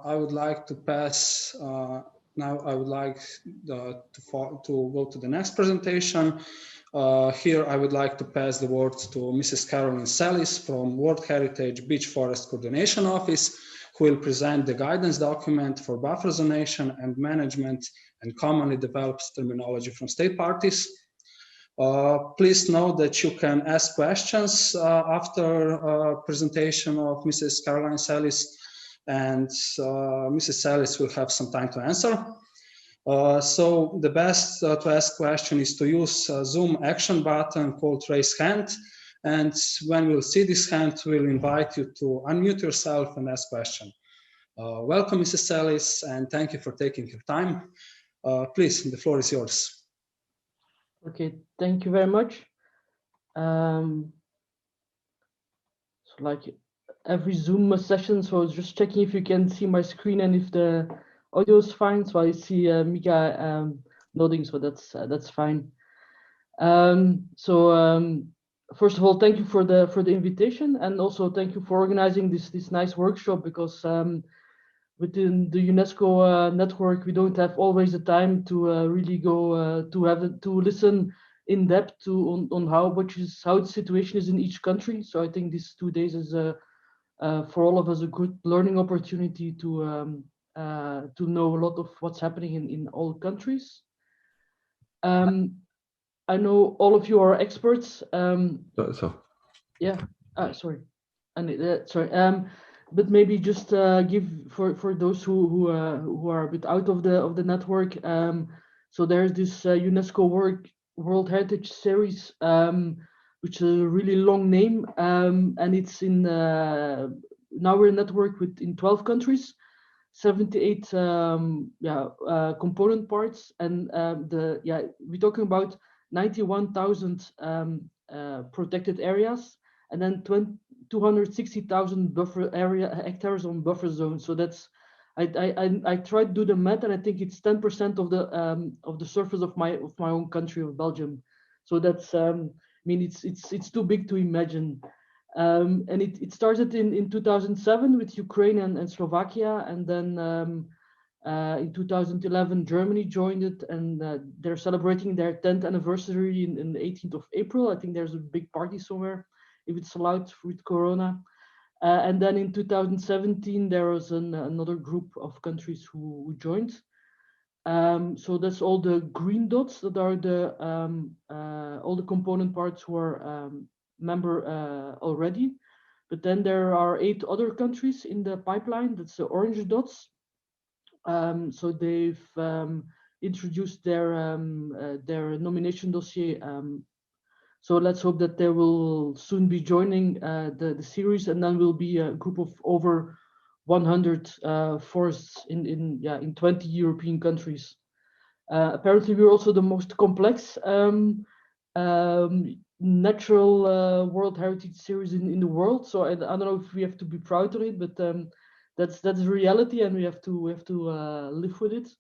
I would like to pass, now I would like to go to the next presentation. Here I would like to pass the words to Mrs. Caroline Celis from World Heritage Beach Forest Coordination Office, who will present the guidance document for buffer zonation and management and commonly developed terminology from state parties. Please note that you can ask questions after presentation of Mrs. Caroline Celis, and Mrs. Celis will have some time to answer. So the best to ask question is to use Zoom action button called raise hand. And when we'll see this hand, we'll invite you to unmute yourself and ask question. Welcome, Mrs. Celis, and thank you for taking your time. Please, the floor is yours. Okay, thank you very much. So like every Zoom session, so I was just checking if you can see my screen and if the audio is fine. So I see Mika nodding, so that's fine. First of all, thank you for the invitation, and also thank you for organizing this nice workshop, because within the UNESCO network, we don't have always the time to really go to listen in depth on how the situation is in each country. So I think these 2 days is for all of us a good learning opportunity to know a lot of what's happening in all countries. I know all of you are experts. Yeah. Sorry. But maybe just give for those who are a bit out of the network. So there's this UNESCO World Heritage Series, which is a really long name, and it's in now we're in network in 12 countries, 78 component parts, and we're talking about 91,000 protected areas, and then 260,000 hectares on buffer zones. So that's I tried to do the math, and I think it's 10% of the surface of my own country, of Belgium. So that's I mean it's too big to imagine. And it started in 2007 with Ukraine and Slovakia, and then in 2011 Germany joined it, and they're celebrating their 10th anniversary in the 18th of April. I think there's a big party somewhere, if it's allowed with Corona. And then in 2017, there was another group of countries who joined. So that's all the green dots that are all the component parts who are member already. But then there are 8 other countries in the pipeline. That's the orange dots. So they've introduced their nomination dossier. So let's hope that they will soon be joining the series, and then will be a group of over 100 forests in 20 European countries. Apparently, we're also the most complex natural World Heritage Series in the world. So I don't know if we have to be proud of it, but that's the reality, and we have to live with it.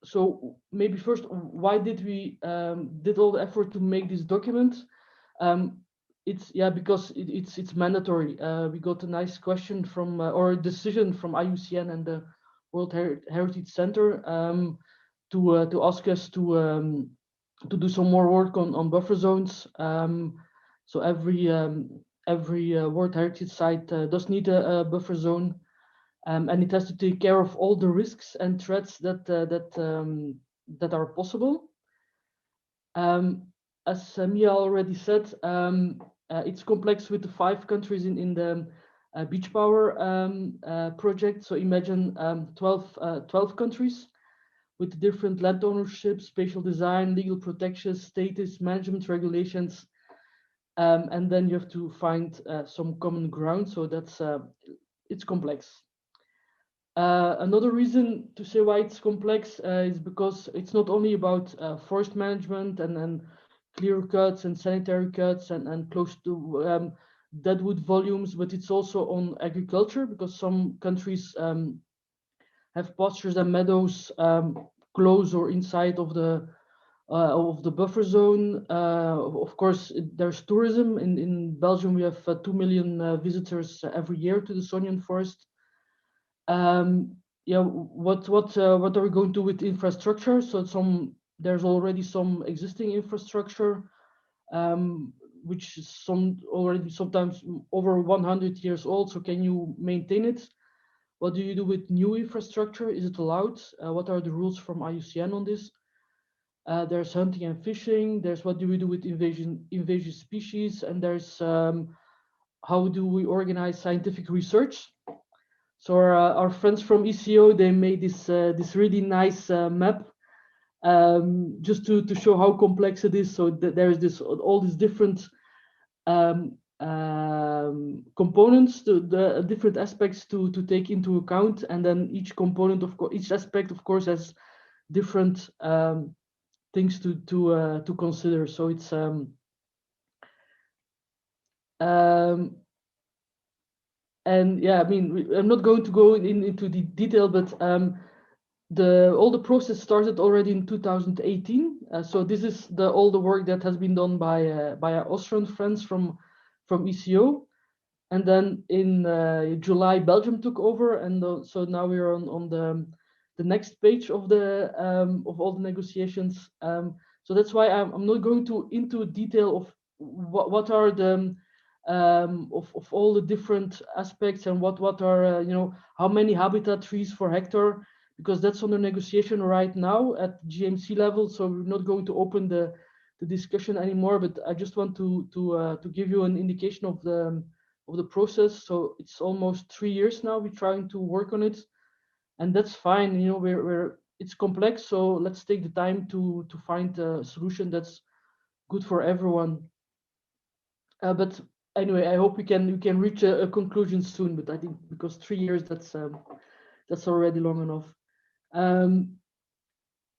So maybe first, why did we did all the effort to make this document? It's because it's mandatory. We got a nice question from or a decision from IUCN and the World Heritage Center to ask us to do some more work on buffer zones. So every World Heritage site does need a buffer zone. And it has to take care of all the risks and threats that are possible. As Mia already said, it's complex with the 5 countries in the Beach Power project. So imagine 12 countries with different land ownership, spatial design, legal protection, status, management regulations, and then you have to find some common ground. So that's it's complex. Another reason to say why it's complex is because it's not only about forest management and clear cuts and sanitary cuts and close to deadwood volumes, but it's also on agriculture, because some countries have pastures and meadows close or inside of the of the buffer zone. Of course, there's tourism. In Belgium, we have 2 million visitors every year to the Sonian forest. Yeah, what are we going to do with infrastructure? So there's already some existing infrastructure, which is sometimes over 100 years old. So can you maintain it? What do you do with new infrastructure? Is it allowed? What are the rules from IUCN on this? There's hunting and fishing. There's what do we do with invasive species? And there's how do we organize scientific research? So our friends from ECO, they made this really nice map just to show how complex it is. So there's all these different components, the different aspects to take into account, and then each component, each aspect, of course, has different things to consider. So it's and yeah, I mean, I'm not going to go into the detail, but all the process started already in 2018. So this is all the work that has been done by our Austrian friends from ECO, and then in July Belgium took over, and so now we're on the next page of all the negotiations. So that's why I'm not going into detail of what are the of all the different aspects and what are how many habitat trees per hectare, because that's under negotiation right now at GMC level. So we're not going to open the discussion anymore, but I just want to give you an indication of the process. So it's almost 3 years now we're trying to work on it, and that's fine. It's complex, so let's take the time to find a solution that's good for everyone. But anyway, I hope we can reach a conclusion soon. But I think because 3 years, that's already long enough.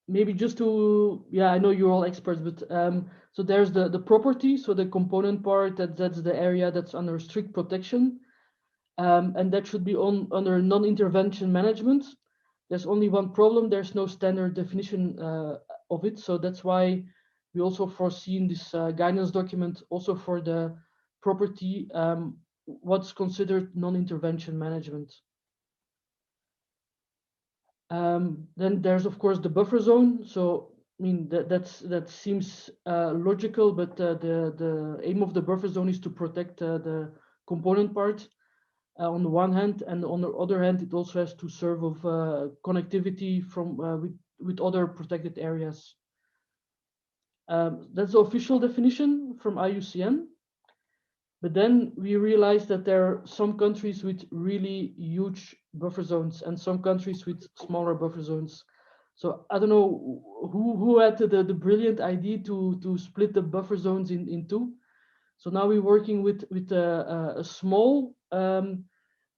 Maybe just I know you're all experts, but so there's the property, so the component part, that's the area that's under strict protection, and that should be under non-intervention management. There's only one problem: there's no standard definition of it. So that's why we also foresee in this guidance document, also for the property, what's considered non-intervention management. Then there's of course the buffer zone. So I mean that seems logical, but the aim of the buffer zone is to protect the component part on the one hand, and on the other hand, it also has to serve of connectivity from with other protected areas. That's the official definition from IUCN. But then we realized that there are some countries with really huge buffer zones and some countries with smaller buffer zones. So I don't know who had the brilliant idea to split the buffer zones in two. So now we're working with a small, the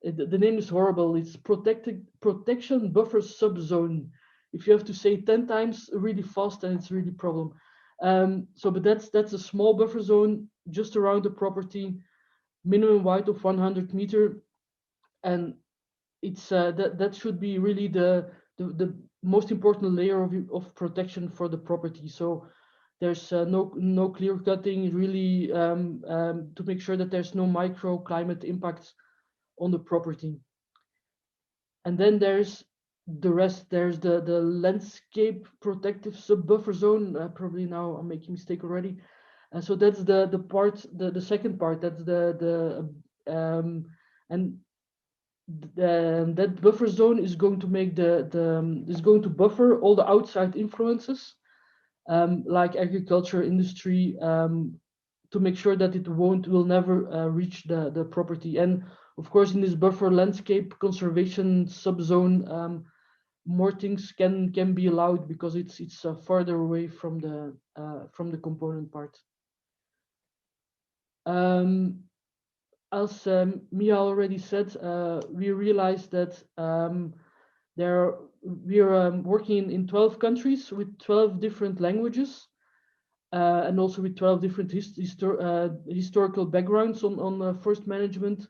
name is horrible. It's protection buffer subzone. If you have to say 10 times really fast, then it's really a problem. But that's a small buffer zone just around the property, minimum height of 100 meters, and it's that should be really the most important layer of protection for the property. So there's no clear cutting, really, to make sure that there's no microclimate impacts on the property. And then there's the rest. There's the landscape protective sub-buffer zone. Probably now I'm making a mistake already. So that's the part, the second part. That's that buffer zone is going to make is going to buffer all the outside influences, like agriculture, industry, to make sure that it will never reach the property. And of course, in this buffer landscape conservation subzone, more things can be allowed because it's farther away from the component part. As Mia already said, we realized that we are working in 12 countries with 12 different languages, and also with 12 different historical backgrounds on forest management.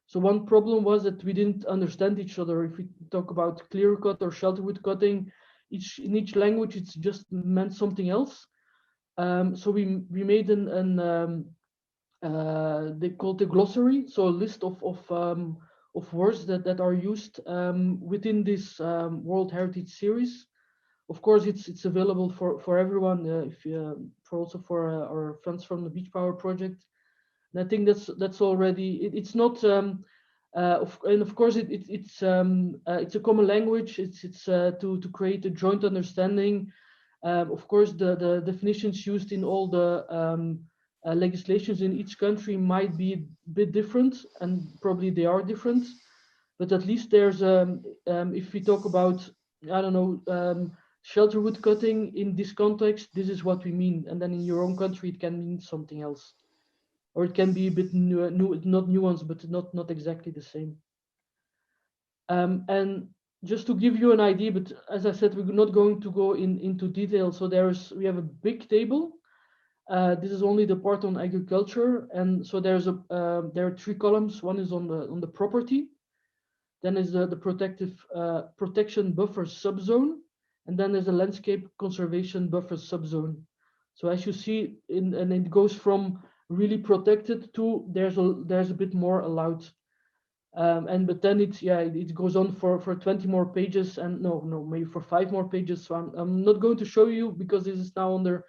So one problem was that we didn't understand each other. If we talk about clear cut or shelterwood cutting, in each language it's just meant something else. So we made they called the glossary, so a list of words that are used within this World Heritage Series. Of course, it's available for everyone, if you, for our friends from the Beach Power project. And I think that's already it's not. And of course, it's a common language. It's to create a joint understanding. Of course, the definitions used in all the legislations in each country might be a bit different, and probably they are different. But at least there's if we talk about, I don't know, shelter wood cutting in this context, this is what we mean, and then in your own country it can mean something else, or it can be a bit not nuanced, but not exactly the same. And just to give you an idea, but as I said, we're not going to go into detail. So we have a big table. This is only the part on agriculture, and so there are 3 columns. One is on the property, then is the protection buffer subzone, and then there's a landscape conservation buffer subzone. So as you see, and it goes from really protected to there's a bit more allowed. But then it goes on for 20 more pages, and no, maybe for 5 more pages. So I'm not going to show you, because this is now under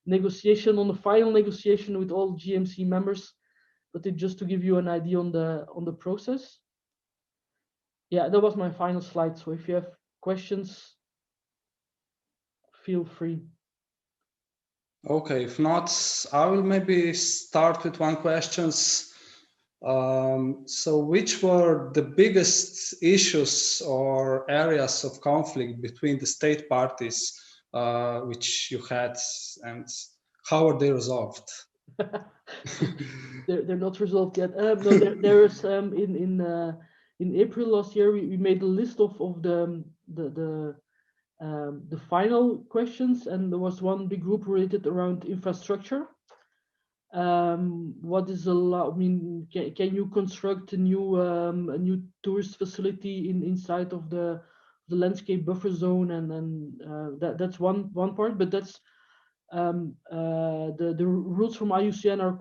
negotiation, on the final negotiation with all GMC members, but just to give you an idea on the process. Yeah, that was my final slide. So if you have questions, feel free. Okay, if not, I will maybe start with one question. So which were the biggest issues or areas of conflict between the state parties which you had, and how are they resolved? They're not resolved yet. No, there is in April last year we made a list of the final questions, and there was one big group related around infrastructure. What is allowed? I mean, can you construct a new tourist facility inside of the landscape buffer zone, and that's one part. But that's the rules from IUCN are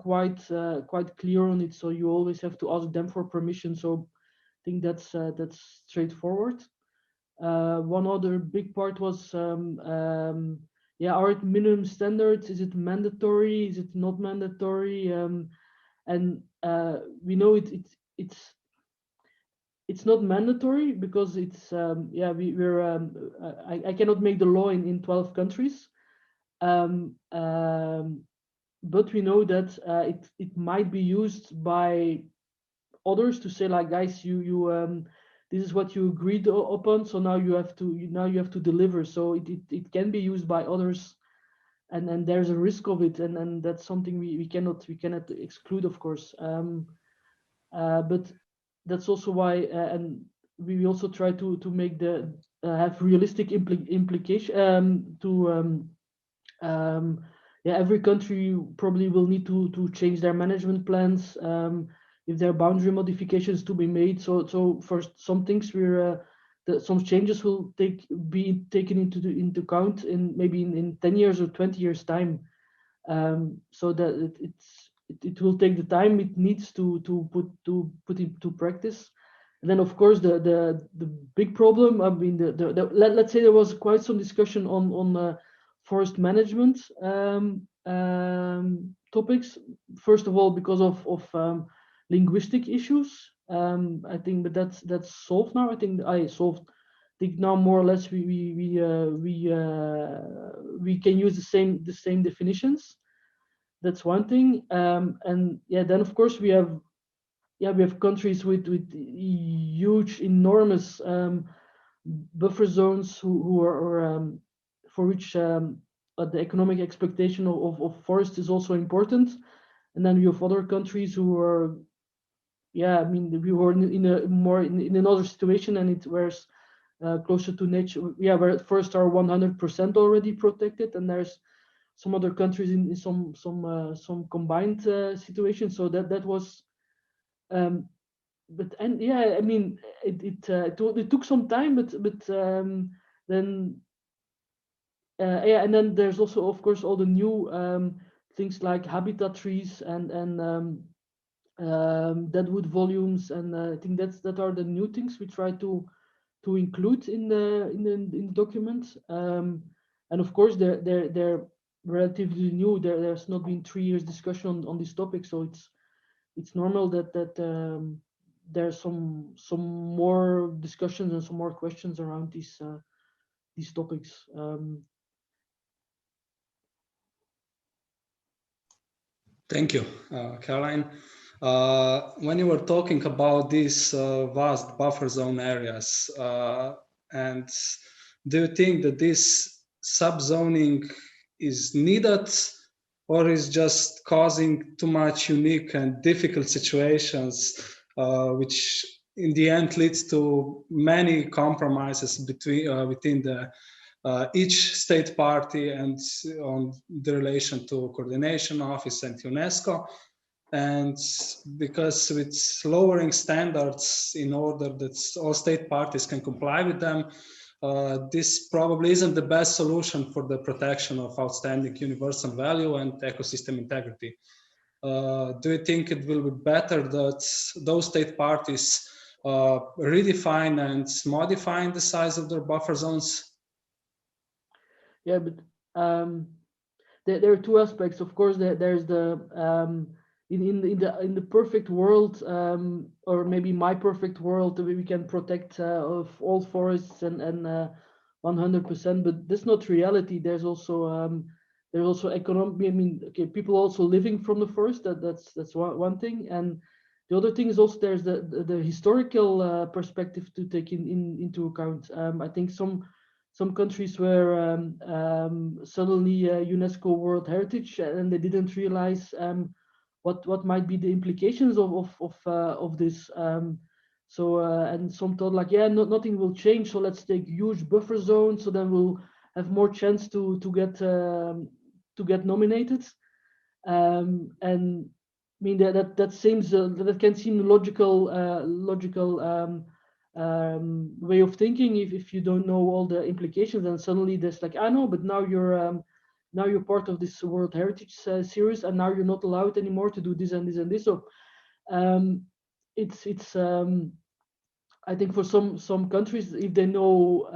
quite clear on it, so you always have to ask them for permission. So I think that's straightforward. One other big part was are it minimum standards? Is it mandatory? Is it not mandatory? And we know it's not mandatory, because it's I cannot make the law in 12 countries. But we know that it might be used by others to say, like, guys, you this is what you agreed upon, so now you have to deliver. So it can be used by others, and there's a risk of it, and that's something we cannot exclude, of course. But that's also why, and we also try to make have realistic implication every country probably will need to change their management plans if there are boundary modifications to be made. So for some things, some changes will be taken into account maybe in 10 years or 20 years time. So that it will take the time it needs to put into practice. And then, of course, the big problem. I mean, let's say there was quite some discussion on forest management topics. First of all, because of linguistic issues. I think, but that's solved now. I think now more or less we can use the same definitions. That's one thing. And then of course we have countries with huge, enormous buffer zones who are for which the economic expectation of forest is also important. And then we have other countries who are, I mean, we were in another situation, and it was closer to nature. Where at first are 100% already protected, and there's some other countries in some combined situations. So that was, I mean, it took some time, but then yeah, and then there's also, of course, all the new things like habitat trees and deadwood volumes, and I think that are the new things we try to include in the document. And of course, they're relatively new. There's not been 3 years discussion on this topic, so it's normal that there's some more discussions and some more questions around these topics. Thank you, Caroline. When you were talking about these vast buffer zone areas, and do you think that this subzoning is needed, or is just causing too much unique and difficult situations, which in the end leads to many compromises within the each state party and on the relation to coordination office and UNESCO? And because with lowering standards in order that all state parties can comply with them, this probably isn't the best solution for the protection of outstanding universal value and ecosystem integrity. Do you think it will be better that those state parties redefine and modify the size of their buffer zones? Yeah, but there are two aspects. Of course, there's the in the perfect world, or maybe my perfect world, we can protect of all forests and 100%, but that's not reality. There's also economic. I mean, okay, people also living from the forest. That's one thing, and the other thing is also there's the historical perspective to take into account. I think some countries were suddenly UNESCO World Heritage, and they didn't realize what might be the implications of this. And some thought like, yeah, nothing will change, so let's take huge buffer zones, so then we'll have more chance to get nominated. And I mean that seems that can seem logical way of thinking if you don't know all the implications, and suddenly there's like, I know, but now you're part of this World Heritage series, and now you're not allowed anymore to do this and this and this. So it's I think for some countries, if they knew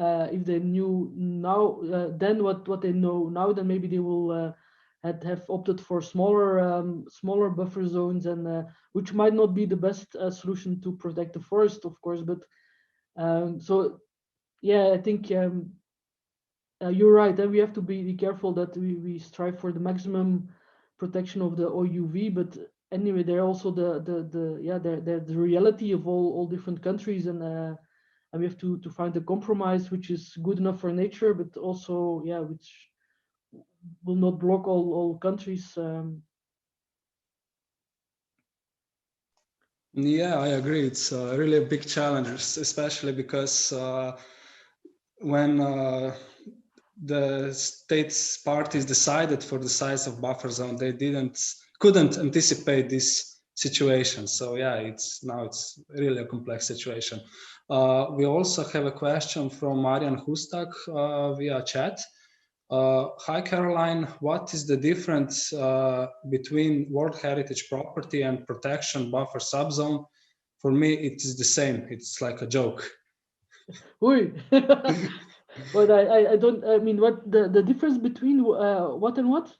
now then what they know now, then maybe they will have opted for smaller buffer zones, and which might not be the best solution to protect the forest, of course. But so yeah, I think you're right, and we have to be careful that we strive for the maximum protection of the OUV. But anyway, there are also the reality of all different countries, and we have to find a compromise which is good enough for nature, but also which will not block all countries. Yeah, I agree. It's really a big challenge, especially because when the states parties decided for the size of buffer zone, they couldn't anticipate this situation. So yeah, it's really a complex situation. We also have a question from Marian Hustak via chat. Hi, Caroline. What is the difference between World Heritage property and protection buffer subzone? For me, it is the same. It's like a joke. Oi. But I don't. I mean, what the difference between what and what?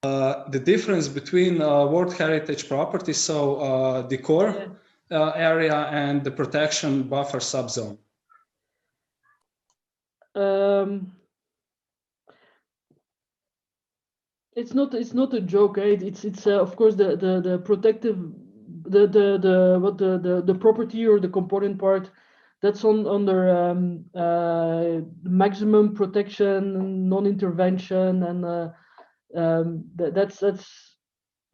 The difference between World Heritage property, so the core area, and the protection buffer subzone. It's not a joke, right? It's of course the protective the property or the component part that's under maximum protection, non-intervention, and that's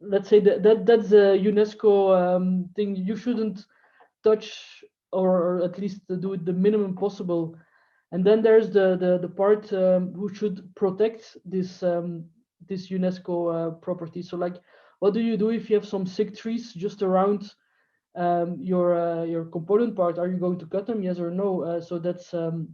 let's say that's a UNESCO thing. You shouldn't touch, or at least do it the minimum possible. And then there's the part who should protect this this UNESCO property. So like, what do you do if you have some sick trees just around your component part? Are you going to cut them, yes or no? So that's that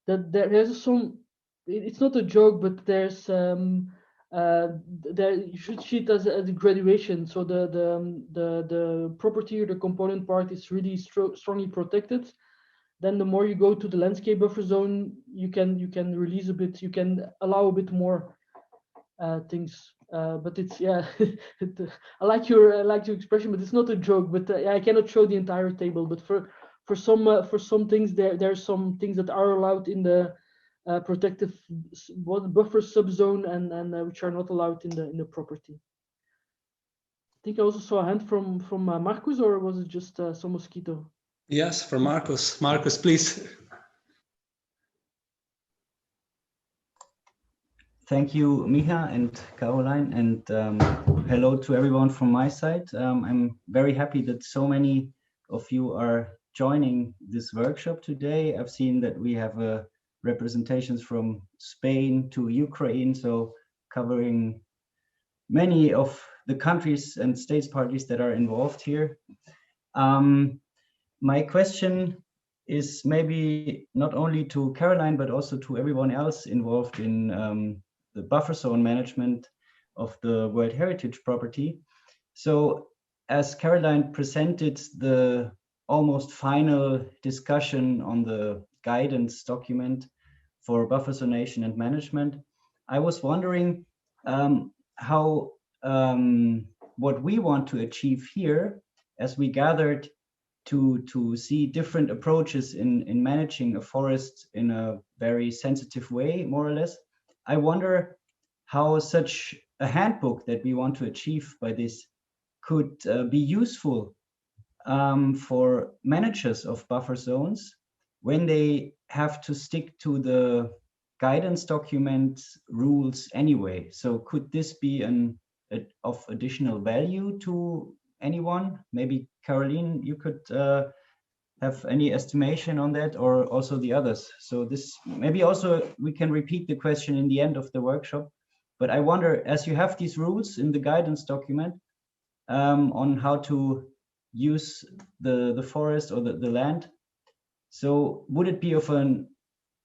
there's some it's not a joke, but there's there you should see it as a graduation. So the property or the component part is really strongly protected. Then the more you go to the landscape buffer zone, you can release a bit, you can allow a bit more things. But it's yeah, I like your expression, but it's not a joke. But yeah, I cannot show the entire table. But for some things, there's some things that are allowed in the protective buffer subzone and which are not allowed in the property. I think I also saw a hand from Marcus, or was it just some mosquito? Yes, from Marcus. Marcus, please. Thank you, Miha and Caroline, and hello to everyone from my side. I'm very happy that so many of you are joining this workshop today. I've seen that we have representations from Spain to Ukraine, so covering many of the countries and states parties that are involved here. My question is maybe not only to Caroline, but also to everyone else involved in the buffer zone management of the World Heritage property. So as Caroline presented the almost final discussion on the guidance document for buffer zonation and management, I was wondering how what we want to achieve here, as we gathered to see different approaches in managing a forest in a very sensitive way, more or less. I wonder how such a handbook that we want to achieve by this could be useful for managers of buffer zones when they have to stick to the guidance document rules anyway. So could this be of additional value to anyone? Maybe Caroline, you could have any estimation on that, or also the others. So this maybe also we can repeat the question in the end of the workshop. But I wonder, as you have these rules in the guidance document on how to use the forest or the land, so would it be of an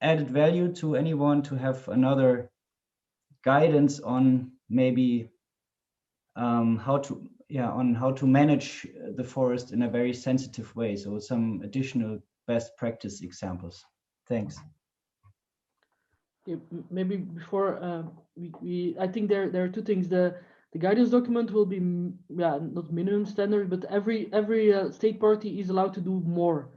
added value to anyone to have another guidance on maybe how to manage the forest in a very sensitive way? So some additional best practice examples. Thanks. Yeah, maybe before I think there are two things. The guidance document will be not minimum standard, but every state party is allowed to do more.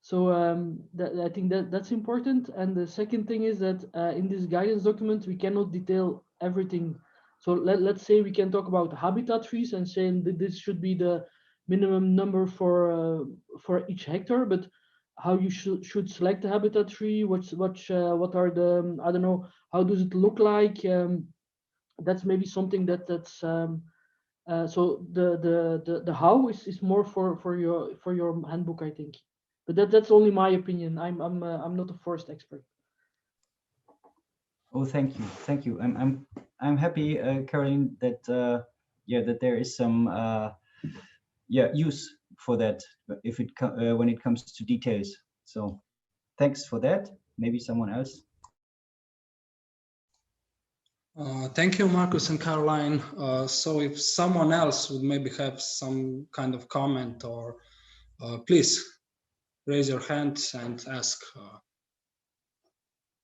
So I think that's important. And the second thing is that in this guidance document we cannot detail everything. So let's say we can talk about habitat trees and saying that this should be the minimum number for each hectare, but how you should select the habitat tree, what are the I don't know, how does it look like? That's maybe something that's so the how is more for your handbook, I think. But that's only my opinion. I'm not a forest expert. Oh, thank you. I'm happy, Caroline, that that there is some use for that if it when it comes to details. So thanks for that. Maybe someone else. Thank you, Marcus and Caroline. So if someone else would maybe have some kind of comment, or please raise your hand and ask